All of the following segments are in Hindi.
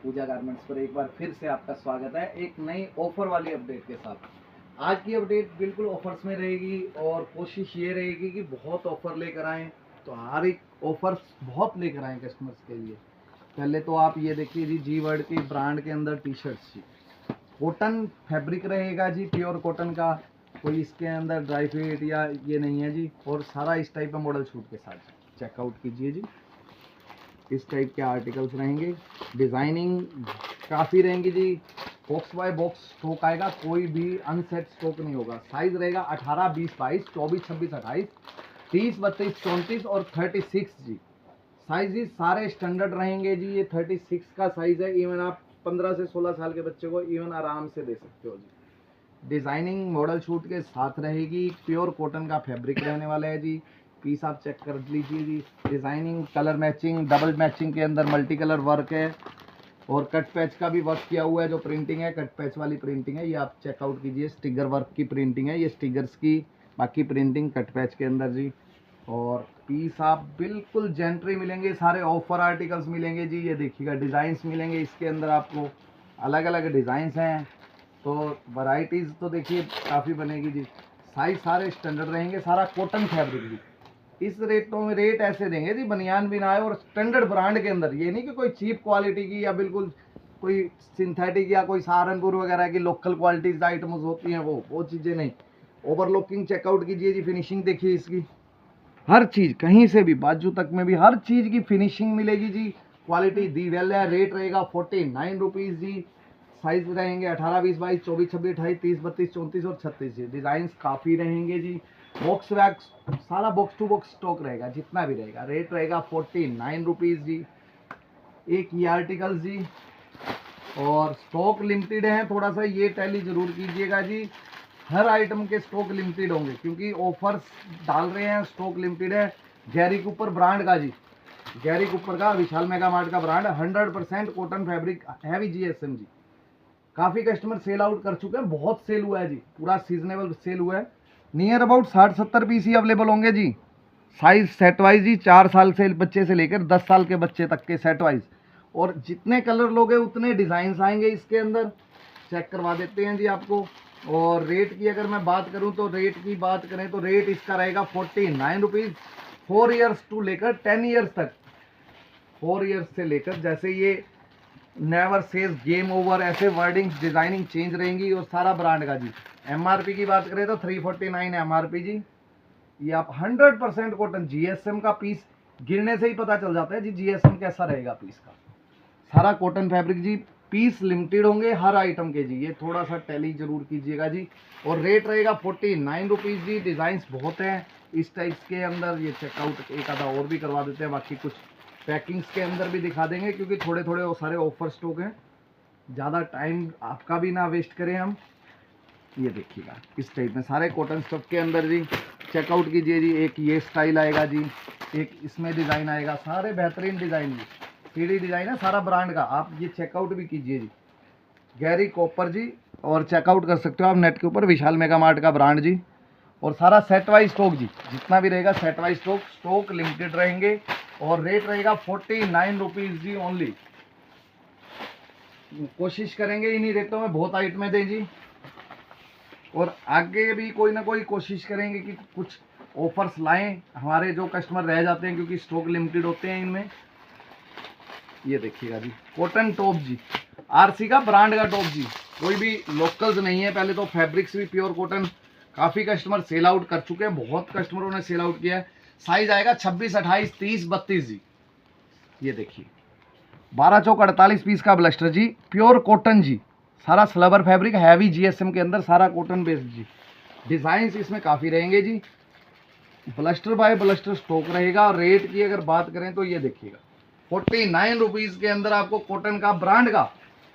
पूजा गारमेंट्स पर एक बार फिर से आपका स्वागत है एक नई ऑफर वाली अपडेट के साथ। आज की अपडेट बिल्कुल ऑफर्स में रहेगी और कोशिश ये रहेगी कि बहुत ऑफर लेकर आएँ, तो हर एक ऑफर्स बहुत लेकर आएँ कस्टमर्स के लिए। पहले तो आप ये देखिए जी, जी वर्ड की ब्रांड के अंदर टी शर्ट्स जी, कॉटन फैब्रिक रहेगा जी, प्योर कॉटन का, कोई इसके अंदर ड्राई फिट या ये नहीं है जी। और सारा इस टाइप का मॉडल शूट के साथ चेकआउट कीजिए जी, इस टाइप के आर्टिकल्स रहेंगे। डिज़ाइनिंग काफ़ी रहेंगी जी, बॉक्स बाय बॉक्स स्टॉक आएगा, कोई भी अनसेट स्टॉक नहीं होगा। साइज़ रहेगा 18, 20, 22, 24, 26, 28, 30, 32, 34 और 36 जी। साइज जी सारे स्टैंडर्ड रहेंगे जी। ये 36 का साइज़ है, इवन आप 15 से 16 साल के बच्चे को इवन आराम से दे सकते हो जी। डिज़ाइनिंग मॉडल शूट के साथ रहेगी, प्योर कॉटन का फैब्रिक रहने वाला है जी। पीस आप चेक कर लीजिए जी। Designing colour matching, double matching के अंदर मल्टी कलर वर्क है और कट पैच का भी वर्क किया हुआ है। जो प्रिंटिंग है कट पैच वाली प्रिंटिंग है, ये आप चेकआउट कीजिए। स्टिगर वर्क की प्रिंटिंग है, ये स्टिगर्स की, बाकी प्रिंटिंग कट पैच के अंदर जी। और पीस आप बिल्कुल जेंट्री मिलेंगे, सारे ऑफर आर्टिकल्स मिलेंगे जी। ये देखिएगा डिज़ाइंस मिलेंगे इसके अंदर आपको, अलग अलग डिज़ाइंस हैं, तो वैरायटीज़ तो देखिए काफ़ी बनेगी जी। साइज सारे स्टैंडर्ड रहेंगे, सारा कॉटन फैब्रिक जी। इस रेटों में रेट ऐसे देंगे जी, बनियान भी ना आए, और स्टैंडर्ड ब्रांड के अंदर। ये नहीं कि कोई चीप क्वालिटी की या बिल्कुल कोई सिंथेटिक या कोई सहारनपुर वगैरह की लोकल क्वालिटीज आइटम्स होती हैं, वो चीज़ें नहीं। ओवरलॉकिंग चेकआउट कीजिए जी, फिनिशिंग देखिए इसकी, हर चीज़ कहीं से भी बाजू तक में भी हर चीज़ की फिनिशिंग मिलेगी जी। क्वालिटी दी वेल है। रेट रहेगा 49 रुपीज़ जी। साइज रहेंगे 18, 20, 22, 24, 26, 28, 30, 32, 34 और 36 जी। डिज़ाइंस काफ़ी रहेंगे जी। बॉक्स वैक्स सारा बॉक्स टू बॉक्स स्टॉक रहेगा, जितना भी रहेगा। रेट रहेगा 49 रुपीज़ जी। एक ये आर्टिकल जी, और स्टॉक लिमिटेड है, थोड़ा सा ये टैली जरूर कीजिएगा जी। हर आइटम के स्टॉक लिमिटेड होंगे क्योंकि ऑफर्स डाल रहे हैं, स्टॉक लिमिटेड है। गैरी कूपर ब्रांड का जी, गैरी कूपर का विशाल मेगा मार्ट का brand, 100% cotton fabric, heavy GSM जी। काफ़ी कस्टमर सेल आउट कर चुके हैं, बहुत सेल हुआ है जी, पूरा सीजनेबल सेल हुआ है। नियर अबाउट 60-70 पीस ही अवेलेबल होंगे जी। साइज सेट वाइज जी, 4 साल से बच्चे से लेकर 10 साल के बच्चे तक के सेट वाइज, और जितने कलर लोगे उतने डिज़ाइंस आएंगे इसके अंदर। चेक करवा देते हैं जी आपको। और रेट की अगर मैं बात करूं तो रेट की बात करें तो रेट इसका रहेगा 49 रुपीज़। 4 ईयर्स टू लेकर 10 ईयर्स तक, 4 ईयर्स से लेकर, जैसे ये नेवर सेज गेम ओवर, ऐसे वर्डिंग्स डिज़ाइनिंग चेंज रहेंगी। और सारा ब्रांड का जी। एमआरपी की बात करें तो 349 एमआरपी जी। ये आप 100% कॉटन जीएसएम का पीस गिरने से ही पता चल जाता है जी, जीएसएम कैसा रहेगा पीस का। सारा कॉटन फैब्रिक जी। पीस लिमिटेड होंगे हर आइटम के जी, ये थोड़ा सा टैली जरूर कीजिएगा जी। और रेट रहेगा 49 रुपीज़ जी। डिज़ाइंस बहुत हैं इस टाइप्स के अंदर, ये चेकआउट एक आधा और भी करवा देते हैं, बाकी कुछ पैकिंग्स के अंदर भी दिखा देंगे क्योंकि थोड़े थोड़े वो सारे ऑफर स्टॉक हैं। ज़्यादा टाइम आपका भी ना वेस्ट करें हम। ये देखिएगा इस टाइप में सारे कॉटन स्टफ के अंदर जी। चेकआउट कीजिए जी। एक ये स्टाइल आएगा जी, एक इसमें डिज़ाइन आएगा, सारे बेहतरीन डिज़ाइन जी। 3D डिज़ाइन है सारा ब्रांड का, आप ये चेकआउट भी कीजिए जी। गैरी कॉपर जी, और चेकआउट कर सकते हो आप नेट के ऊपर, विशाल मेगा मार्ट का ब्रांड जी। और सारा सेट वाइज स्टॉक जी, जितना भी रहेगा set wise stock, stock limited रहेंगे। और रेट रहेगा 49 रुपीज़ जी ओनली। कोशिश करेंगे इन्हीं रेटों में बहुत आइटमें दें जी, और आगे भी कोई ना कोई कोशिश करेंगे कि कुछ ऑफर्स लाएं। हमारे जो कस्टमर रह जाते हैं क्योंकि स्टॉक लिमिटेड होते हैं इनमें। ये देखिएगा जी, कॉटन टॉप जी, आरसी का ब्रांड का टॉप जी, कोई भी लोकल्स नहीं है। पहले तो फैब्रिक्स भी प्योर कॉटन, काफ़ी कस्टमर सेल आउट कर चुके हैं, बहुत कस्टमरों ने सेल आउट किया है। साइज आएगा 26, 28, 30, 32 जी। ये देखिए 12 चौक 48 पीस का ब्लस्टर जी, प्योर कॉटन जी, सारा स्लबर फैब्रिक, हैवी जीएसएम के अंदर, सारा कॉटन बेस्ड जी। डिज़ाइंस इसमें काफ़ी रहेंगे जी। ब्लस्टर बाय ब्लस्टर स्टॉक रहेगा। और रेट की अगर बात करें तो ये देखिएगा 49 रुपीज़ के अंदर आपको कॉटन का ब्रांड का,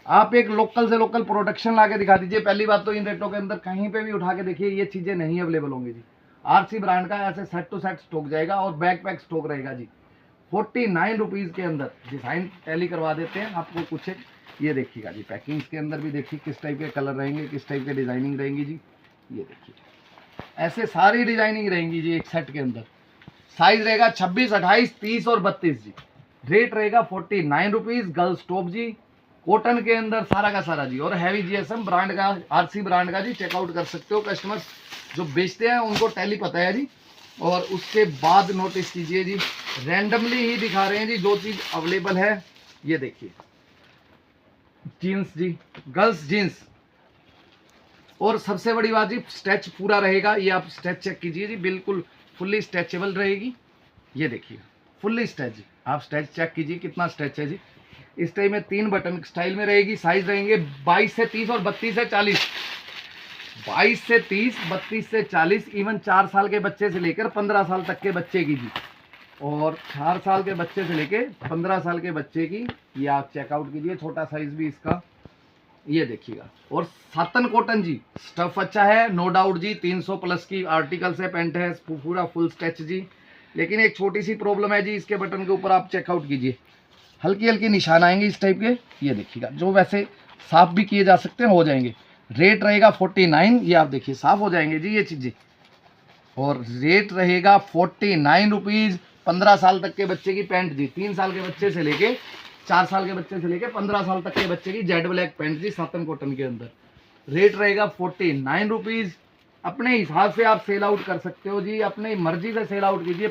आप एक लोकल से लोकल प्रोडक्शन ला के दिखा दीजिए। पहली बात तो इन रेटों के अंदर कहीं पे भी उठा के देखिए, ये चीज़ें नहीं अवेलेबल होंगी जी। आरसी ब्रांड का ऐसे सेट टू सेट स्टॉक जाएगा, और बैक पैक स्टॉक रहेगा जी। 49 रुपीज़ के अंदर डिज़ाइन टैली करवा देते हैं आपको कुछ एक। ये देखिएगा जी, पैकिंग्स के अंदर भी देखिए किस टाइप के कलर रहेंगे, किस टाइप के डिज़ाइनिंग रहेंगी जी। ये देखिए ऐसे सारी डिज़ाइनिंग रहेंगी जी एक सेट के अंदर। साइज रहेगा 26, 28, 30 और 32 जी। रेट रहेगा 49 रुपीज़। गर्ल्स टॉप जी, कॉटन के अंदर सारा का सारा जी, और हैवी जीएसएम ब्रांड का, आरसी ब्रांड का जी, चेकआउट कर सकते हो। कस्टमर्स जो बेचते हैं उनको टैली पता है जी। और उसके बाद नोटिस कीजिए जी, रैंडमली ही दिखा रहे हैं जी जो चीज अवेलेबल है। ये देखिए जीन्स जी, गर्ल्स जीन्स, और सबसे बड़ी बात जी स्ट्रेच पूरा रहेगा। ये आप स्ट्रेच चेक कीजिए जी, बिल्कुल फुल्ली स्ट्रेचेबल रहेगी। ये देखिए फुल्ली स्ट्रेच जी, आप स्ट्रेच चेक कीजिए कितना स्ट्रेच है जी। इस टाइप में 3 बटन स्टाइल में रहेगी। साइज रहेंगे 22 से 30 और 32 से 40। 22 से 30, 32 से 40, इवन 4 साल के बच्चे से लेकर 15 साल तक के बच्चे की जी, और 4 साल के बच्चे से लेकर 15 साल के बच्चे की। ये आप चेकआउट कीजिए, छोटा साइज भी इसका, ये देखिएगा। और सातन कॉटन जी, स्टफ अच्छा है नो डाउट जी। 300 प्लस की आर्टिकल से पेंट है, पूरा फुल स्ट्रेच जी। लेकिन एक छोटी सी प्रॉब्लम है जी, इसके बटन के ऊपर आप चेकआउट कीजिए, हल्की हल्की निशान आएंगे इस टाइप के। ये देखिएगा, जो वैसे साफ भी किए जा सकते हैं, हो जाएंगे। रेट रहेगा 49, ये आप देखिए साफ हो जाएंगे जी ये चीज़ें। और रेट रहेगा 49 रुपीज़। 15 साल तक के बच्चे की पैंट जी, 3 साल के बच्चे से लेके 4 साल के बच्चे से लेके 15 साल तक के बच्चे की जेड ब्लैक पैंट जी, सातन कॉटन के अंदर। रेट रहेगा 49 रुपीज़। अपने हिसाब से आप सेल आउट कर सकते हो जी, अपनी मर्जी से सेल आउट कीजिए,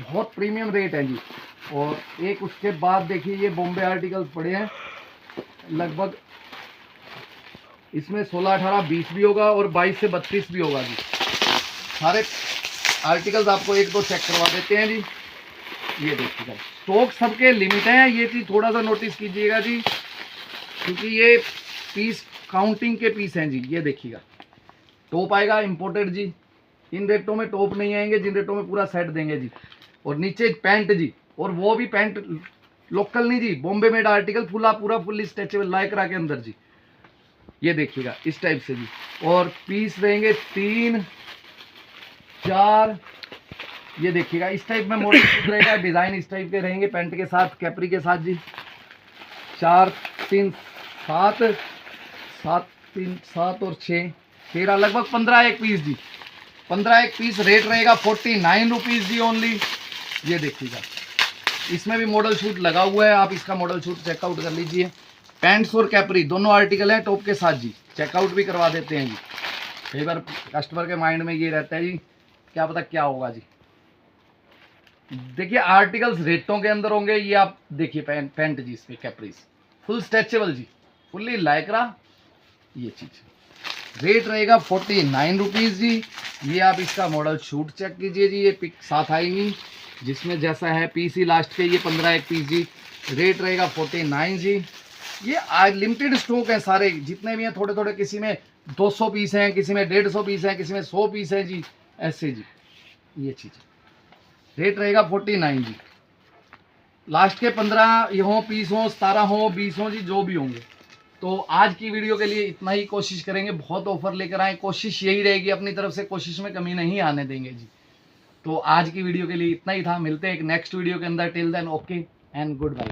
बहुत प्रीमियम रेट है जी। और एक उसके बाद देखिए ये बॉम्बे आर्टिकल्स पड़े हैं, लगभग इसमें 16, 18, 20 भी होगा और 22 से 32 भी होगा जी। सारे आर्टिकल्स आपको एक दो चेक करवा देते हैं जी। ये देखिएगा, स्टॉक सबके लिमिट है, ये चीज़ थोड़ा सा नोटिस कीजिएगा जी, क्योंकि ये पीस काउंटिंग के पीस हैं जी। ये देखिएगा, टॉप आएगा इंपोर्टेड जी, इन रेटों में टॉप नहीं आएंगे, जिन रेटों में पूरा सेट देंगे जी। और नीचे पैंट जी, और वो भी पैंट लोकल नहीं जी, बॉम्बे मेड आर्टिकल, पूरा फुल्ली स्ट्रेचेबल लाइक्रा के अंदर जी। ये देखिएगा इस टाइप से जी। और पीस रहेंगे 3, 4, ये देखिएगा इस टाइप में मॉडल रहेगा, डिजाइन इस टाइप के रहेंगे, पैंट के साथ, कैपरी के साथ जी। 4, 3, 7, 7, 3, 7 और 6, 13, लगभग 15 एक पीस जी। 15 एक पीस। रेट रहेगा 49 रुपीज़ जी ओनली। ये देखिएगा, इसमें भी मॉडल शूट लगा हुआ है, आप इसका मॉडल शूट चेकआउट कर लीजिए। पैंट्स और कैपरी दोनों आर्टिकल हैं टॉप के साथ जी, चेकआउट भी करवा देते हैं जी। कई बार कस्टमर के माइंड में ये रहता है जी, क्या पता क्या होगा जी। देखिए आर्टिकल्स रेटों के अंदर होंगे, ये आप देखिए पैंट जी, इसमें कैपरीज फुल स्ट्रेचेबल जी, फुल्ली लाइक्रा। ये चीज रेट रहेगा 49 रुपीज़ जी। ये आप इसका मॉडल शूट चेक कीजिए जी, ये पिक साथ आएगी जिसमें जैसा है पीस ही लास्ट के, ये 15 एक पीस जी। रेट रहेगा 49 जी। ये आज लिमिटेड स्टॉक है, सारे जितने भी हैं थोड़े थोड़े, किसी में 200 पीस हैं, किसी में 150 पीस हैं, किसी में 100 पीस है जी, ऐसे जी। ये चीज़ रेट रहेगा 49 जी। लास्ट के 15 ये हों, पीस हों, 17 हों, 20 हों जी, जो भी होंगे। तो आज की वीडियो के लिए इतना ही, कोशिश करेंगे बहुत ऑफर लेकर आए, कोशिश यही रहेगी अपनी तरफ से, कोशिश में कमी नहीं आने देंगे जी। तो आज की वीडियो के लिए इतना ही था, मिलते हैं एक नेक्स्ट वीडियो के अंदर। Till then okay and good bye.